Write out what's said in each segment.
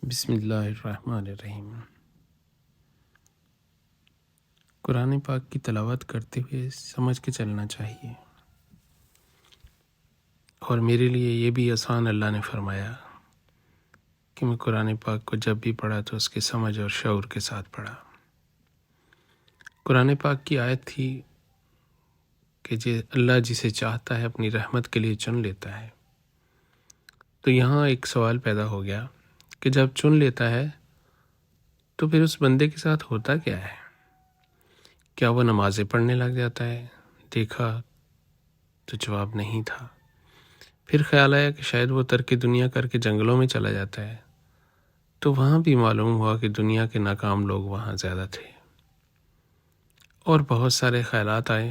بسم اللہ الرحمن الرحیم۔ قرآن پاک کی تلاوت کرتے ہوئے سمجھ کے چلنا چاہیے، اور میرے لیے یہ بھی آسان اللہ نے فرمایا کہ میں قرآن پاک کو جب بھی پڑھا تو اس کے سمجھ اور شعور کے ساتھ پڑھا۔ قرآن پاک کی آیت تھی کہ اللہ جسے چاہتا ہے اپنی رحمت کے لیے چن لیتا ہے۔ تو یہاں ایک سوال پیدا ہو گیا کہ جب چن لیتا ہے تو پھر اس بندے کے ساتھ ہوتا کیا ہے؟ کیا وہ نمازیں پڑھنے لگ جاتا ہے؟ دیکھا تو جواب نہیں تھا۔ پھر خیال آیا کہ شاید وہ ترک دنیا کر کے جنگلوں میں چلا جاتا ہے، تو وہاں بھی معلوم ہوا کہ دنیا کے ناکام لوگ وہاں زیادہ تھے، اور بہت سارے خیالات آئے،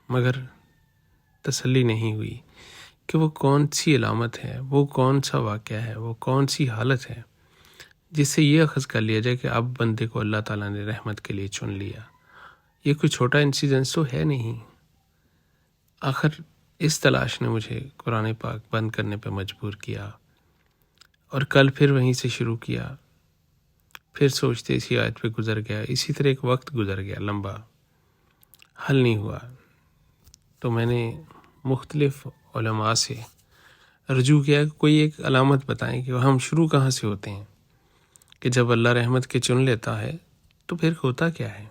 مگر تسلی نہیں ہوئی کہ وہ کون سی علامت ہے، وہ کون سا واقعہ ہے، وہ کون سی حالت ہے جس سے یہ اخذ کر لیا جائے کہ اب بندے کو اللہ تعالیٰ نے رحمت کے لیے چن لیا۔ یہ کوئی چھوٹا انسیڈنس تو ہے نہیں۔ آخر اس تلاش نے مجھے قرآن پاک بند کرنے پہ مجبور کیا، اور کل پھر وہیں سے شروع کیا۔ پھر سوچتے اسی آیت پہ گزر گیا، اسی طرح ایک وقت گزر گیا لمبا، حل نہیں ہوا۔ تو میں نے مختلف علماء سے رجوع کیا کہ کوئی ایک علامت بتائیں کہ ہم شروع کہاں سے ہوتے ہیں، کہ جب اللہ رحمت کے چن لیتا ہے تو پھر ہوتا کیا ہے۔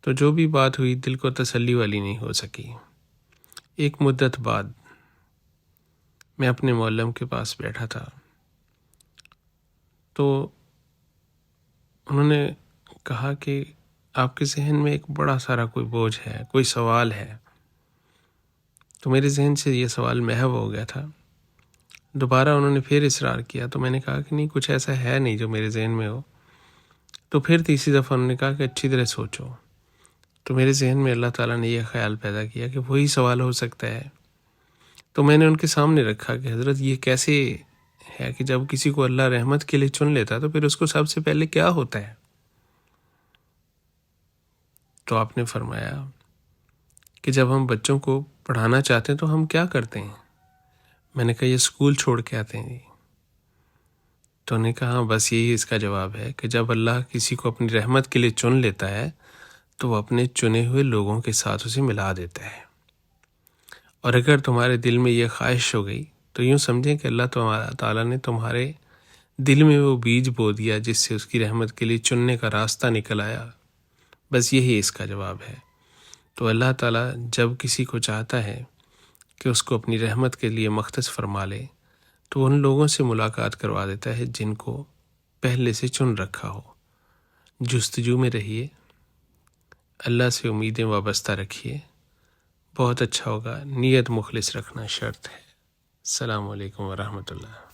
تو جو بھی بات ہوئی دل کو تسلی والی نہیں ہو سکی۔ ایک مدت بعد میں اپنے معلم کے پاس بیٹھا تھا، تو انہوں نے کہا کہ آپ کے ذہن میں ایک بڑا سارا کوئی بوجھ ہے، کوئی سوال ہے۔ تو میرے ذہن سے یہ سوال محو ہو گیا تھا۔ دوبارہ انہوں نے پھر اصرار کیا، تو میں نے کہا کہ نہیں، کچھ ایسا ہے نہیں جو میرے ذہن میں ہو۔ تو پھر تیسری دفعہ انہوں نے کہا کہ اچھی طرح سوچو۔ تو میرے ذہن میں اللہ تعالیٰ نے یہ خیال پیدا کیا کہ وہی سوال ہو سکتا ہے۔ تو میں نے ان کے سامنے رکھا کہ حضرت یہ کیسے ہے کہ جب کسی کو اللہ رحمت کے لیے چن لیتا تو پھر اس کو سب سے پہلے کیا ہوتا ہے؟ تو آپ نے فرمایا کہ جب ہم بچوں کو پڑھانا چاہتے ہیں تو ہم کیا کرتے ہیں؟ میں نے کہا یہ اسکول چھوڑ کے آتے ہیں۔ تو انہوں نے کہا ہاں، بس یہی اس کا جواب ہے کہ جب اللہ کسی کو اپنی رحمت کے لیے چن لیتا ہے تو وہ اپنے چنے ہوئے لوگوں کے ساتھ اسے ملا دیتا ہے۔ اور اگر تمہارے دل میں یہ خواہش ہو گئی تو یوں سمجھیں کہ اللہ تعالیٰ نے تمہارے دل میں وہ بیج بو دیا جس سے اس کی رحمت کے لیے چننے کا راستہ نکل آیا۔ بس یہی اس کا جواب ہے۔ تو اللہ تعالیٰ جب کسی کو چاہتا ہے کہ اس کو اپنی رحمت کے لیے مختص فرما لے تو ان لوگوں سے ملاقات کروا دیتا ہے جن کو پہلے سے چن رکھا ہو۔ جستجو میں رہیے، اللہ سے امیدیں وابستہ رکھیے، بہت اچھا ہوگا۔ نیت مخلص رکھنا شرط ہے۔ السلام علیکم ورحمۃ اللہ۔